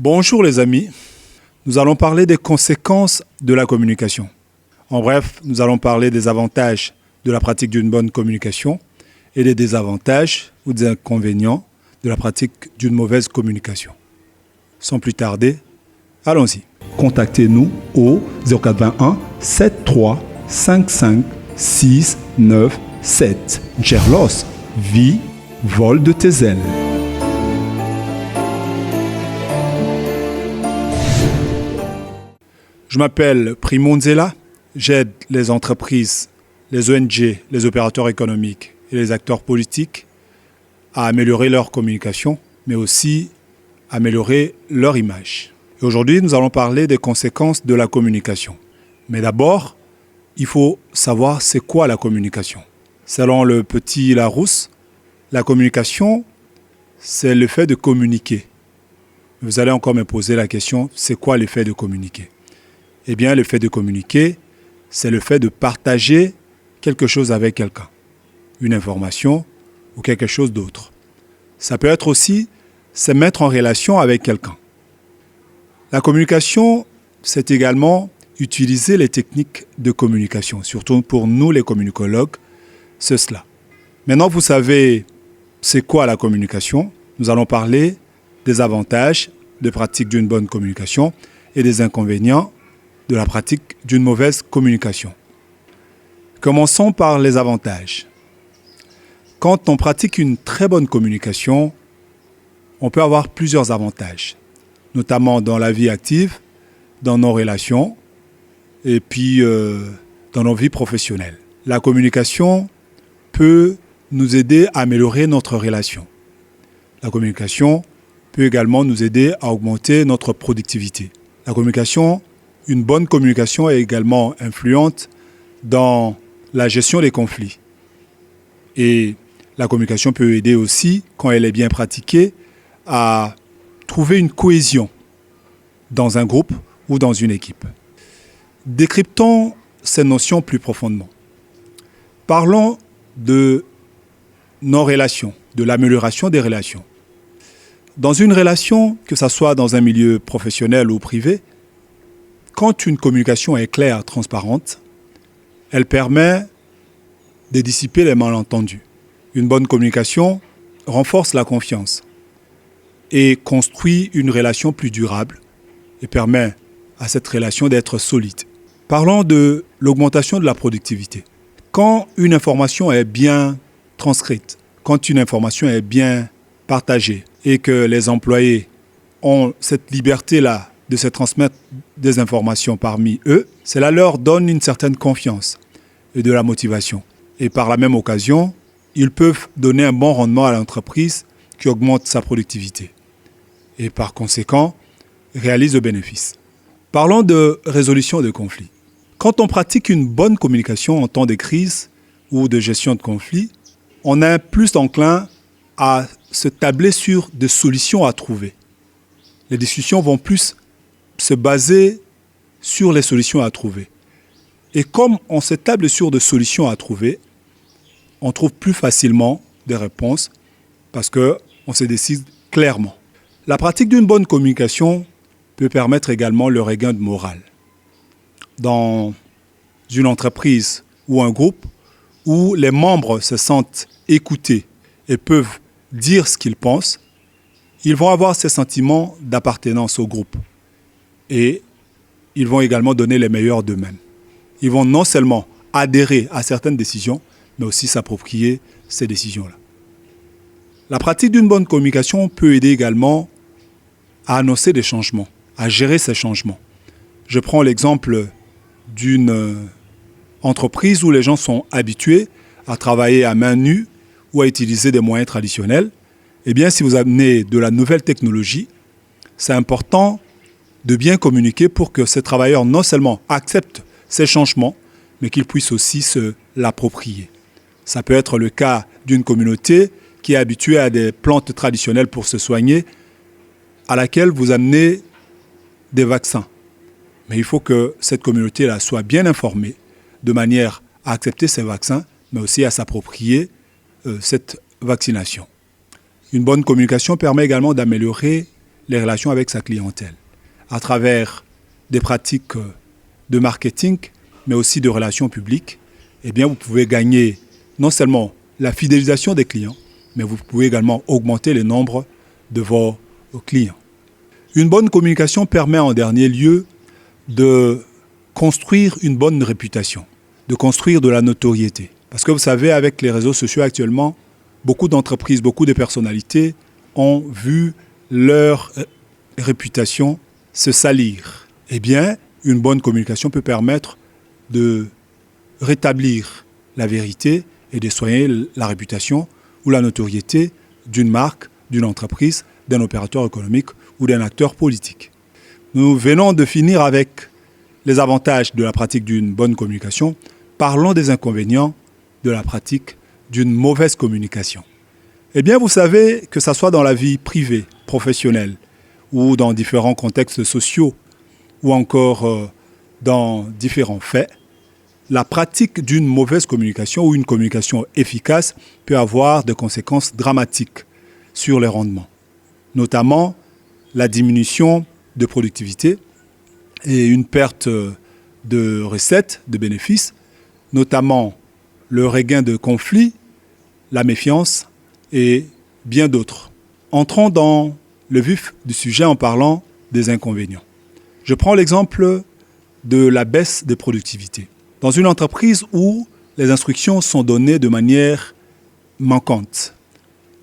Bonjour les amis, nous allons parler des conséquences de la communication. En bref, nous allons parler des avantages de la pratique d'une bonne communication et des désavantages ou des inconvénients de la pratique d'une mauvaise communication. Sans plus tarder, allons-y. Contactez-nous au 0421 73 55 697. Gerlos, vie, vol de tes ailes. Je m'appelle Primo Nzela, j'aide les entreprises, les ONG, les opérateurs économiques et les acteurs politiques à améliorer leur communication, mais aussi améliorer leur image. Et aujourd'hui, nous allons parler des conséquences de la communication. Mais d'abord, il faut savoir c'est quoi la communication. Selon le petit Larousse, la communication, c'est le fait de communiquer. Vous allez encore me poser la question, c'est quoi le fait de communiquer ? Eh bien, le fait de communiquer, c'est le fait de partager quelque chose avec quelqu'un, une information ou quelque chose d'autre. Ça peut être aussi se mettre en relation avec quelqu'un. La communication, c'est également utiliser les techniques de communication, surtout pour nous les communicologues, c'est cela. Maintenant, vous savez c'est quoi la communication. Nous allons parler des avantages de pratique d'une bonne communication et des inconvénients de la pratique d'une mauvaise communication. Commençons par les avantages. Quand on pratique une très bonne communication, on peut avoir plusieurs avantages, notamment dans la vie active, dans nos relations et puis dans nos vies professionnelles. La communication peut nous aider à améliorer notre relation. La communication peut également nous aider à augmenter notre productivité. Une bonne communication est également influente dans la gestion des conflits. Et la communication peut aider aussi, quand elle est bien pratiquée, à trouver une cohésion dans un groupe ou dans une équipe. Décryptons ces notions plus profondément. Parlons de nos relations, de l'amélioration des relations. Dans une relation, que ce soit dans un milieu professionnel ou privé, quand une communication est claire, transparente, elle permet de dissiper les malentendus. Une bonne communication renforce la confiance et construit une relation plus durable et permet à cette relation d'être solide. Parlons de l'augmentation de la productivité. Quand une information est bien transcrite, quand une information est bien partagée et que les employés ont cette liberté-là de se transmettre des informations parmi eux, cela leur donne une certaine confiance et de la motivation. Et par la même occasion, ils peuvent donner un bon rendement à l'entreprise qui augmente sa productivité et par conséquent réalise le bénéfice. Parlons de résolution de conflits. Quand on pratique une bonne communication en temps de crise ou de gestion de conflits, on est plus enclin à se tabler sur des solutions à trouver. Les discussions vont plus se baser sur les solutions à trouver. Et comme on se table sur des solutions à trouver, on trouve plus facilement des réponses parce qu'on se décide clairement. La pratique d'une bonne communication peut permettre également le regain de morale. Dans une entreprise ou un groupe où les membres se sentent écoutés et peuvent dire ce qu'ils pensent, ils vont avoir ce sentiment d'appartenance au groupe. Et ils vont également donner les meilleurs d'eux-mêmes. Ils vont non seulement adhérer à certaines décisions, mais aussi s'approprier ces décisions-là. La pratique d'une bonne communication peut aider également à annoncer des changements, à gérer ces changements. Je prends l'exemple d'une entreprise où les gens sont habitués à travailler à main nue ou à utiliser des moyens traditionnels. Eh bien, si vous amenez de la nouvelle technologie, c'est important de bien communiquer pour que ces travailleurs non seulement acceptent ces changements, mais qu'ils puissent aussi se l'approprier. Ça peut être le cas d'une communauté qui est habituée à des plantes traditionnelles pour se soigner, à laquelle vous amenez des vaccins. Mais il faut que cette communauté-là soit bien informée de manière à accepter ces vaccins, mais aussi à s'approprier cette vaccination. Une bonne communication permet également d'améliorer les relations avec sa clientèle, à travers des pratiques de marketing, mais aussi de relations publiques. Eh bien, vous pouvez gagner non seulement la fidélisation des clients, mais vous pouvez également augmenter le nombre de vos clients. Une bonne communication permet en dernier lieu de construire une bonne réputation, de construire de la notoriété. Parce que vous savez, avec les réseaux sociaux actuellement, beaucoup d'entreprises, beaucoup de personnalités ont vu leur réputation se salir. Eh bien, une bonne communication peut permettre de rétablir la vérité et de soigner la réputation ou la notoriété d'une marque, d'une entreprise, d'un opérateur économique ou d'un acteur politique. Nous venons de finir avec les avantages de la pratique d'une bonne communication. Parlons des inconvénients de la pratique d'une mauvaise communication. Eh bien, vous savez, que ce soit dans la vie privée, professionnelle, ou dans différents contextes sociaux, ou encore dans différents faits, la pratique d'une mauvaise communication ou une communication efficace peut avoir des conséquences dramatiques sur les rendements, notamment la diminution de productivité et une perte de recettes, de bénéfices, notamment le regain de conflits, la méfiance et bien d'autres. Entrons dans le vif du sujet en parlant des inconvénients. Je prends l'exemple de la baisse de productivité. Dans une entreprise où les instructions sont données de manière manquante,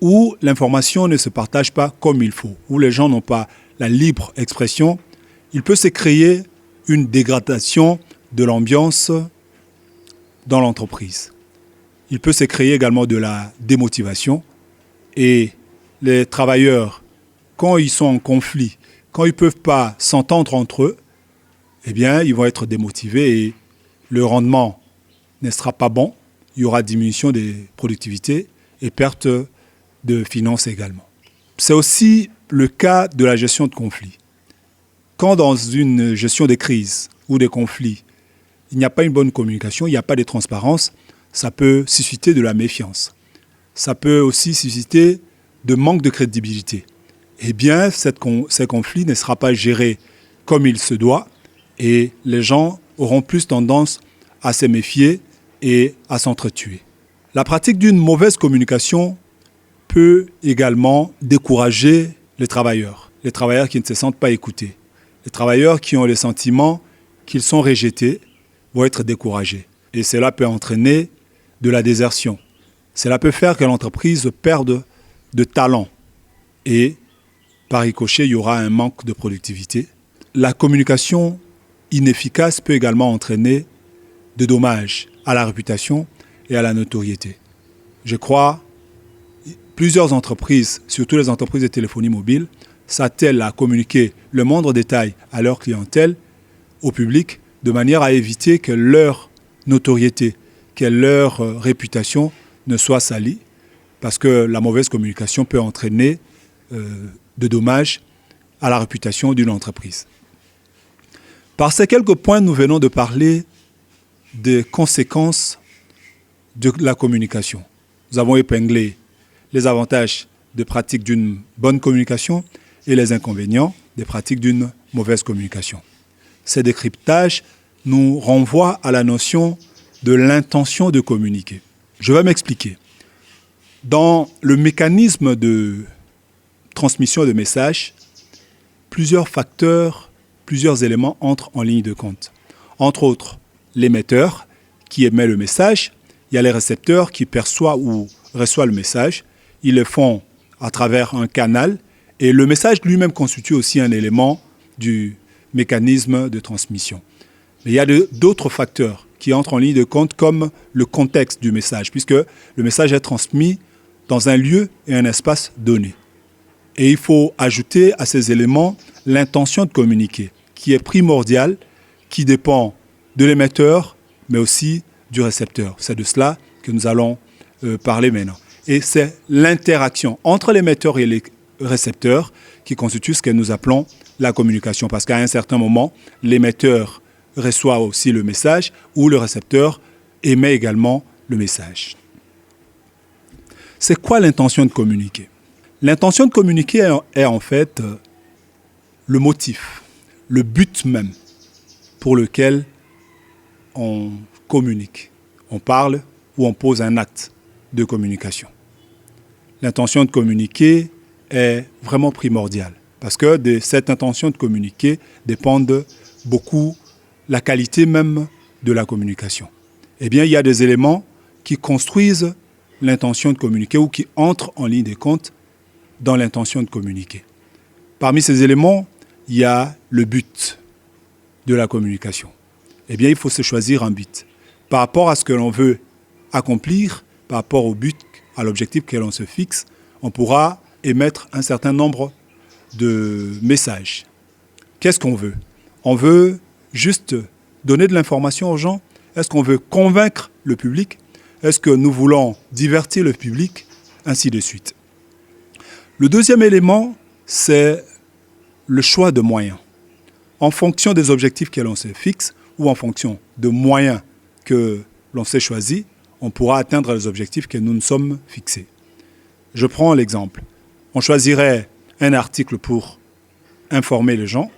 où l'information ne se partage pas comme il faut, où les gens n'ont pas la libre expression, il peut se créer une dégradation de l'ambiance dans l'entreprise. Il peut se créer également de la démotivation et les travailleurs, quand ils sont en conflit, quand ils ne peuvent pas s'entendre entre eux, eh bien, ils vont être démotivés et le rendement ne sera pas bon. Il y aura diminution des productivités et perte de finances également. C'est aussi le cas de la gestion de conflits. Quand dans une gestion des crises ou des conflits, il n'y a pas une bonne communication, il n'y a pas de transparence, ça peut susciter de la méfiance. Ça peut aussi susciter de manque de crédibilité. Eh bien, ces conflits ne sera pas géré comme il se doit et les gens auront plus tendance à se méfier et à s'entretuer. La pratique d'une mauvaise communication peut également décourager les travailleurs qui ne se sentent pas écoutés. Les travailleurs qui ont le sentiment qu'ils sont rejetés vont être découragés. Et cela peut entraîner de la désertion. Cela peut faire que l'entreprise perde de talent et par ricochet, il y aura un manque de productivité. La communication inefficace peut également entraîner de dommages à la réputation et à la notoriété. Je crois plusieurs entreprises, surtout les entreprises de téléphonie mobile, s'attellent à communiquer le moindre détail à leur clientèle, au public, de manière à éviter que leur notoriété, que leur réputation ne soit salie, parce que la mauvaise communication peut entraîner de dommages à la réputation d'une entreprise. Par ces quelques points, nous venons de parler des conséquences de la communication. Nous avons épinglé les avantages de pratique d'une bonne communication et les inconvénients des pratiques d'une mauvaise communication. Ces décryptages nous renvoient à la notion de l'intention de communiquer. Je vais m'expliquer. Dans le mécanisme de transmission de messages, plusieurs facteurs, plusieurs éléments entrent en ligne de compte. Entre autres, l'émetteur qui émet le message, il y a les récepteurs qui perçoivent ou reçoivent le message. Ils le font à travers un canal et le message lui-même constitue aussi un élément du mécanisme de transmission. Mais il y a d'autres facteurs qui entrent en ligne de compte comme le contexte du message, puisque le message est transmis dans un lieu et un espace donné. Et il faut ajouter à ces éléments l'intention de communiquer, qui est primordiale, qui dépend de l'émetteur, mais aussi du récepteur. C'est de cela que nous allons parler maintenant. Et c'est l'interaction entre l'émetteur et les récepteurs qui constitue ce que nous appelons la communication. Parce qu'à un certain moment, l'émetteur reçoit aussi le message ou le récepteur émet également le message. C'est quoi l'intention de communiquer ? L'intention de communiquer est en fait le motif, le but même pour lequel on communique. On parle ou on pose un acte de communication. L'intention de communiquer est vraiment primordiale parce que de cette intention de communiquer dépendent beaucoup la qualité même de la communication. Eh bien, il y a des éléments qui construisent l'intention de communiquer ou qui entrent en ligne de compte dans l'intention de communiquer. Parmi ces éléments, il y a le but de la communication. Eh bien, il faut se choisir un but. Par rapport à ce que l'on veut accomplir, par rapport au but, à l'objectif que l'on se fixe, on pourra émettre un certain nombre de messages. Qu'est-ce qu'on veut? On veut juste donner de l'information aux gens? Est-ce qu'on veut convaincre le public? Est-ce que nous voulons divertir le public? Ainsi de suite. Le deuxième élément, c'est le choix de moyens. En fonction des objectifs que l'on se fixe ou en fonction de moyens que l'on s'est choisis, on pourra atteindre les objectifs que nous nous sommes fixés. Je prends l'exemple. On choisirait un article pour informer les gens.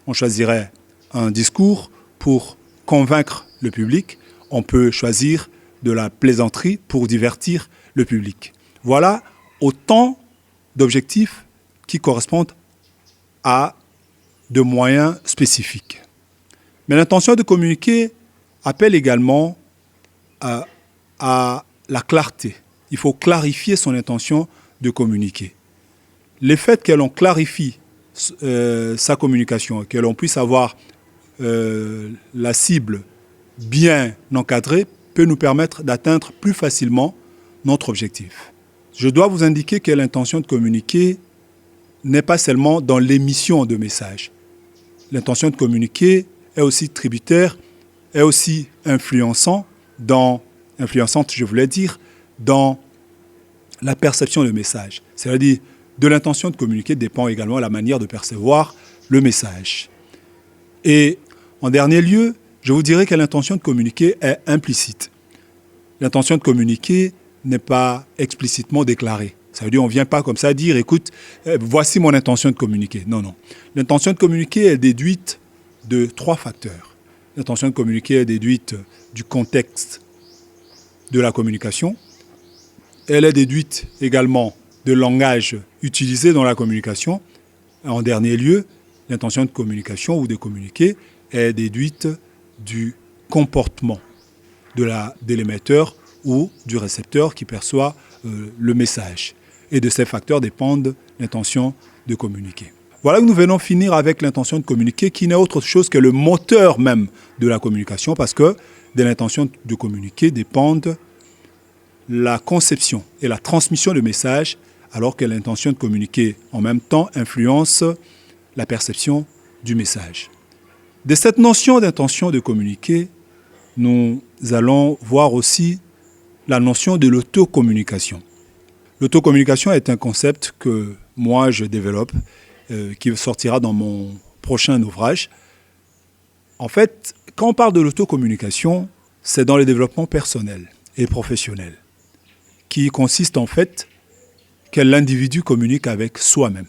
On choisirait un discours pour convaincre le public. On peut choisir de la plaisanterie pour divertir le public. Voilà autant d'objectifs qui correspondent à de moyens spécifiques. Mais l'intention de communiquer appelle également à la clarté. Il faut clarifier son intention de communiquer. Le fait que l'on clarifie sa communication, que l'on puisse avoir la cible bien encadrée, peut nous permettre d'atteindre plus facilement notre objectif. Je dois vous indiquer que l'intention de communiquer n'est pas seulement dans l'émission de messages. L'intention de communiquer est aussi tributaire, est aussi influençante, dans la perception du message. C'est-à-dire, de l'intention de communiquer dépend également la manière de percevoir le message. Et en dernier lieu, je vous dirais que l'intention de communiquer est implicite. L'intention de communiquer n'est pas explicitement déclarée. Ça veut dire qu'on ne vient pas comme ça dire, écoute, voici mon intention de communiquer. Non, non. L'intention de communiquer est déduite de 3 facteurs. L'intention de communiquer est déduite du contexte de la communication. Elle est déduite également du langage utilisé dans la communication. En dernier lieu, l'intention de communication ou de communiquer est déduite du comportement de l'émetteur ou du récepteur qui perçoit le message. Et de ces facteurs dépendent l'intention de communiquer. Voilà que nous venons finir avec l'intention de communiquer qui n'est autre chose que le moteur même de la communication parce que de l'intention de communiquer dépendent la conception et la transmission de messages alors que l'intention de communiquer en même temps influence la perception du message. De cette notion d'intention de communiquer, nous allons voir aussi la notion de l'autocommunication. L'autocommunication est un concept que moi je développe, qui sortira dans mon prochain ouvrage. En fait, quand on parle de l'autocommunication, c'est dans le développement personnel et professionnel, qui consiste en fait que l'individu communique avec soi-même,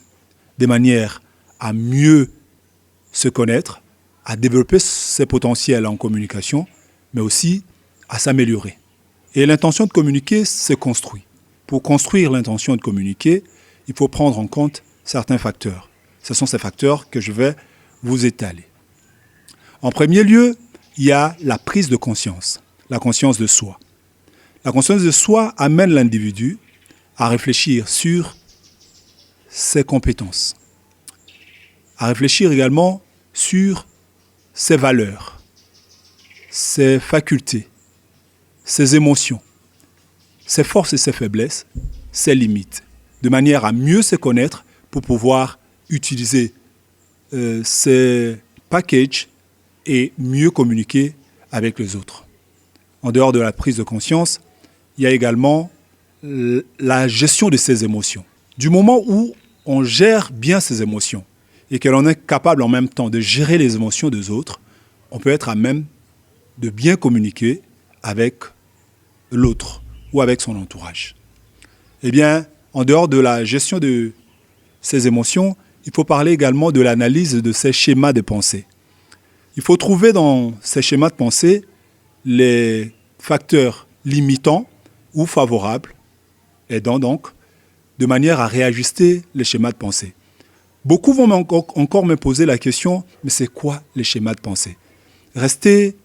de manière à mieux se connaître, à développer ses potentiels en communication, mais aussi à s'améliorer. Et l'intention de communiquer se construit. Pour construire l'intention de communiquer, il faut prendre en compte certains facteurs. Ce sont ces facteurs que je vais vous étaler. En premier lieu, il y a la prise de conscience, la conscience de soi. La conscience de soi amène l'individu à réfléchir sur ses compétences, à réfléchir également sur ses valeurs, ses facultés, ses émotions, ses forces et ses faiblesses, ses limites, de manière à mieux se connaître pour pouvoir utiliser ces packages et mieux communiquer avec les autres. En dehors de la prise de conscience, il y a également la gestion de ses émotions. Du moment où on gère bien ses émotions et que l'on est capable en même temps de gérer les émotions des autres, on peut être à même de bien communiquer avec l'autre ou avec son entourage. Eh bien, en dehors de la gestion de ses émotions, il faut parler également de l'analyse de ces schémas de pensée. Il faut trouver dans ces schémas de pensée les facteurs limitants ou favorables, aidant donc, de manière à réajuster les schémas de pensée. Beaucoup vont encore me poser la question, mais c'est quoi les schémas de pensée? Restez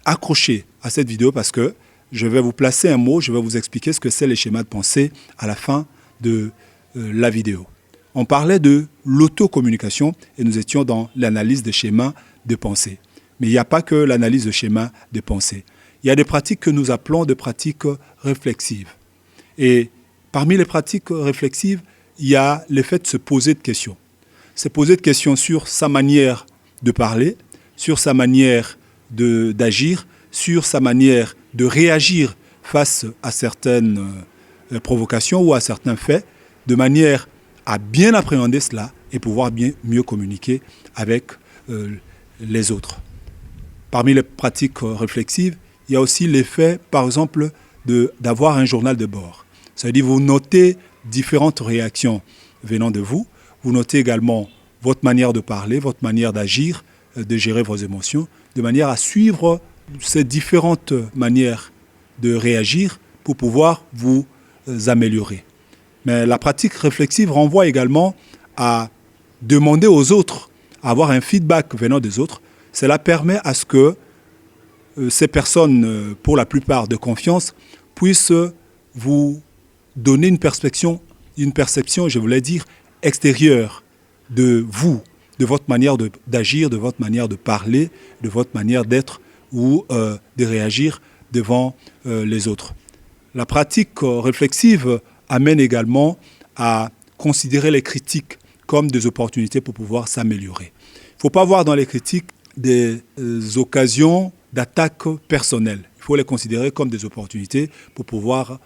accrochés à cette vidéo parce que je vais vous placer un mot, je vais vous expliquer ce que c'est les schémas de pensée à la fin de la vidéo. On parlait de l'autocommunication et nous étions dans l'analyse des schémas de pensée. Mais il n'y a pas que l'analyse de schémas de pensée. Il y a des pratiques que nous appelons des pratiques réflexives. Et parmi les pratiques réflexives, il y a le fait de se poser de questions. Se poser de questions sur sa manière de parler, sur sa manière d'agir, sur sa manière de réagir face à certaines provocations ou à certains faits, de manière à bien appréhender cela et pouvoir mieux communiquer avec les autres. Parmi les pratiques réflexives, il y a aussi l'effet, par exemple, d'avoir un journal de bord. C'est-à-dire vous notez différentes réactions venant de vous. Vous notez également votre manière de parler, votre manière d'agir, de gérer vos émotions, de manière à suivre ces différentes manières de réagir pour pouvoir vous améliorer. Mais la pratique réflexive renvoie également à demander aux autres, à avoir un feedback venant des autres. Cela permet à ce que ces personnes, pour la plupart de confiance, puissent vous donner une perception, je voulais dire, extérieure de vous, de votre manière d'agir, de votre manière de parler, de votre manière d'être ou de réagir devant les autres. La pratique réflexive amène également à considérer les critiques comme des opportunités pour pouvoir s'améliorer. Il ne faut pas voir dans les critiques des occasions d'attaque personnelle. Il faut les considérer comme des opportunités pour pouvoir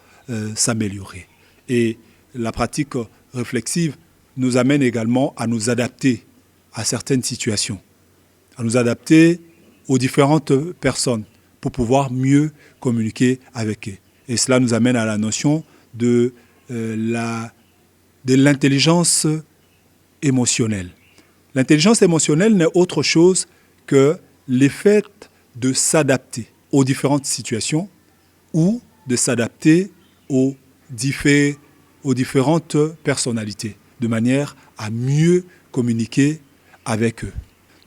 s'améliorer. Et la pratique réflexive nous amène également à nous adapter à certaines situations, à nous adapter aux différentes personnes pour pouvoir mieux communiquer avec eux. Et cela nous amène à la notion de l'intelligence émotionnelle. L'intelligence émotionnelle n'est autre chose que l'effet de s'adapter aux différentes situations ou de s'adapter aux différentes personnalités, de manière à mieux communiquer avec eux.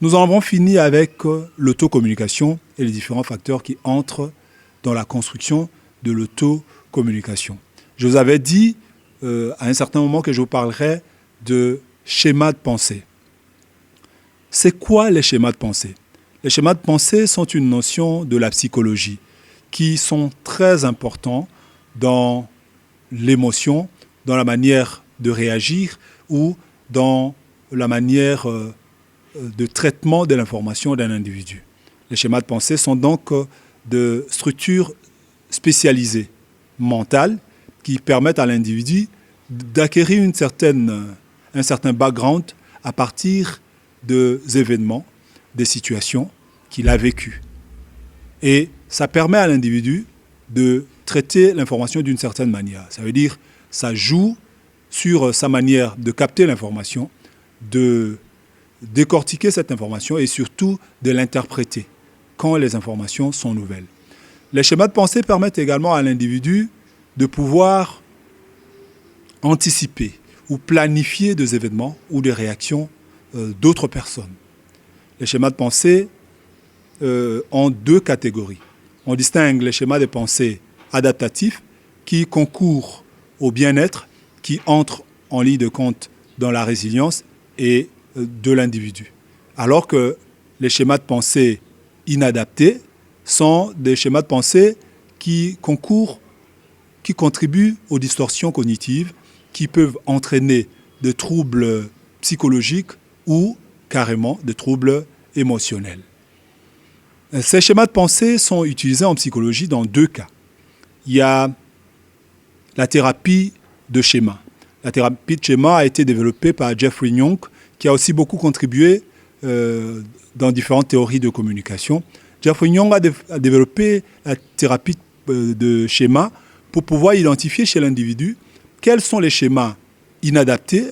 Nous en avons fini avec l'autocommunication et les différents facteurs qui entrent dans la construction de l'autocommunication. Je vous avais dit à un certain moment que je vous parlerai de schémas de pensée. C'est quoi les schémas de pensée? Les schémas de pensée sont une notion de la psychologie qui sont très importants dans l'émotion, dans la manière de réagir ou dans la manière de traitement de l'information d'un individu. Les schémas de pensée sont donc de structures spécialisées mentales qui permettent à l'individu d'acquérir un certain background à partir des événements, des situations qu'il a vécues. Et ça permet à l'individu de traiter l'information d'une certaine manière. Ça veut dire ça joue sur sa manière de capter l'information, de décortiquer cette information et surtout de l'interpréter quand les informations sont nouvelles. Les schémas de pensée permettent également à l'individu de pouvoir anticiper ou planifier des événements ou des réactions d'autres personnes. Les schémas de pensée ont deux catégories. On distingue les schémas de pensée adaptatifs qui concourent au bien-être, qui entrent en ligne de compte dans la résilience et de l'individu. Alors que les schémas de pensée inadaptés sont des schémas de pensée qui contribuent aux distorsions cognitives, qui peuvent entraîner des troubles psychologiques ou carrément des troubles émotionnels. Ces schémas de pensée sont utilisés en psychologie dans deux cas. Il y a la thérapie de schéma. La thérapie de schéma a été développée par Jeffrey Young, qui a aussi beaucoup contribué dans différentes théories de communication. Jeffrey Young a développé la thérapie de schéma pour pouvoir identifier chez l'individu quels sont les schémas inadaptés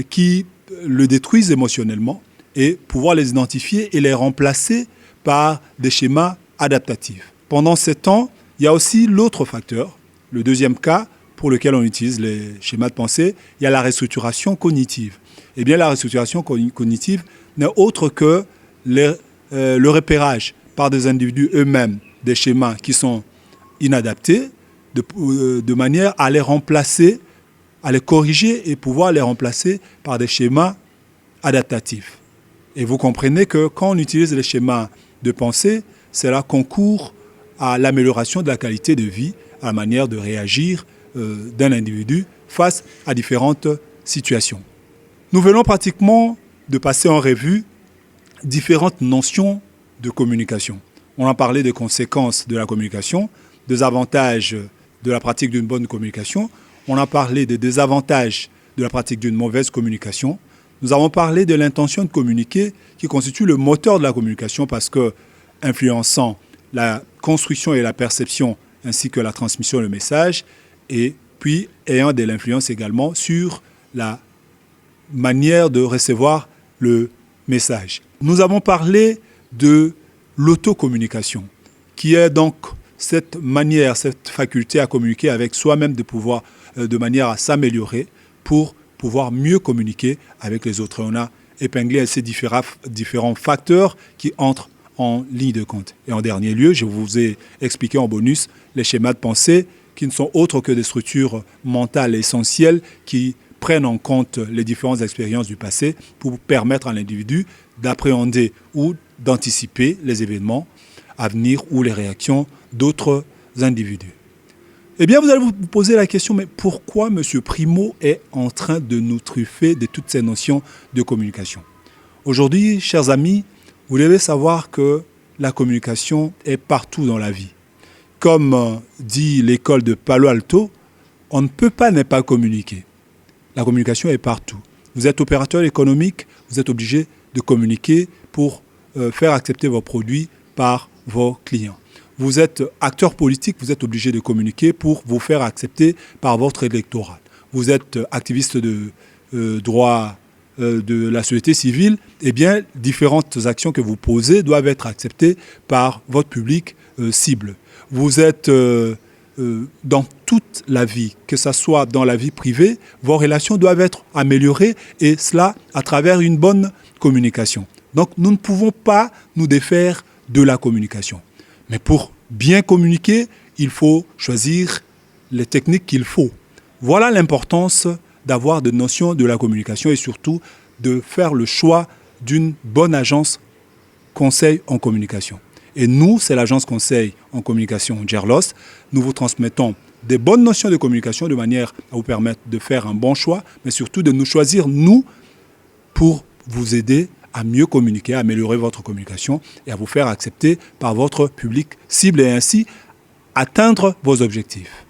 qui le détruisent émotionnellement et pouvoir les identifier et les remplacer par des schémas adaptatifs. Pendant ces temps, il y a aussi l'autre facteur, le deuxième cas pour lequel on utilise les schémas de pensée, il y a la restructuration cognitive. Eh bien, la restructuration cognitive n'est autre que le repérage par des individus eux-mêmes des schémas qui sont inadaptés, de manière à les remplacer, à les corriger et pouvoir les remplacer par des schémas adaptatifs. Et vous comprenez que quand on utilise les schémas de pensée, cela concourt à l'amélioration de la qualité de vie, à la manière de réagir d'un individu face à différentes situations. Nous venons pratiquement de passer en revue différentes notions de communication. On a parlé des conséquences de la communication, des avantages de la pratique d'une bonne communication. On a parlé des désavantages de la pratique d'une mauvaise communication. Nous avons parlé de l'intention de communiquer qui constitue le moteur de la communication parce que, influençant la construction et la perception ainsi que la transmission du message, et puis ayant de l'influence également sur la manière de recevoir le message. Nous avons parlé de l'autocommunication, qui est donc cette manière, cette faculté à communiquer avec soi-même de manière à s'améliorer pour pouvoir mieux communiquer avec les autres. On a épinglé ces différents facteurs qui entrent en ligne de compte. Et en dernier lieu, je vous ai expliqué en bonus les schémas de pensée qui ne sont autres que des structures mentales essentielles qui prennent en compte les différentes expériences du passé pour permettre à l'individu d'appréhender ou d'anticiper les événements à venir ou les réactions d'autres individus. Eh bien, vous allez vous poser la question, mais pourquoi M. Primo est en train de nous truffer de toutes ces notions de communication? Aujourd'hui, chers amis, vous devez savoir que la communication est partout dans la vie. Comme dit l'école de Palo Alto, on ne peut pas ne pas communiquer. La communication est partout. Vous êtes opérateur économique, vous êtes obligé de communiquer pour faire accepter vos produits par vos clients. Vous êtes acteur politique, vous êtes obligé de communiquer pour vous faire accepter par votre électorat. Vous êtes activiste de droit de la société civile, eh bien, différentes actions que vous posez doivent être acceptées par votre public cible. Vous êtes dans toute la vie, que ce soit dans la vie privée, vos relations doivent être améliorées et cela à travers une bonne communication. Donc, nous ne pouvons pas nous défaire de la communication. Mais pour bien communiquer, il faut choisir les techniques qu'il faut. Voilà l'importance d'avoir des notions de la communication et surtout de faire le choix d'une bonne agence conseil en communication. Et nous, c'est l'agence conseil en communication Gerlos. Nous vous transmettons des bonnes notions de communication de manière à vous permettre de faire un bon choix, mais surtout de nous choisir, nous, pour vous aider à mieux communiquer, à améliorer votre communication et à vous faire accepter par votre public cible et ainsi atteindre vos objectifs.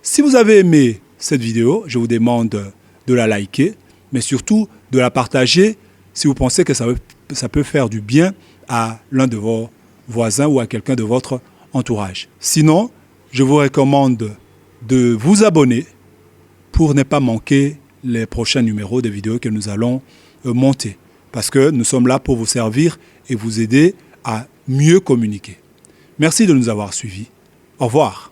Si vous avez aimé cette vidéo, je vous demande de la liker, mais surtout de la partager si vous pensez que ça peut faire du bien à l'un de vos voisins ou à quelqu'un de votre entourage. Sinon, je vous recommande de vous abonner pour ne pas manquer les prochains numéros de vidéos que nous allons monter. Parce que nous sommes là pour vous servir et vous aider à mieux communiquer. Merci de nous avoir suivis. Au revoir.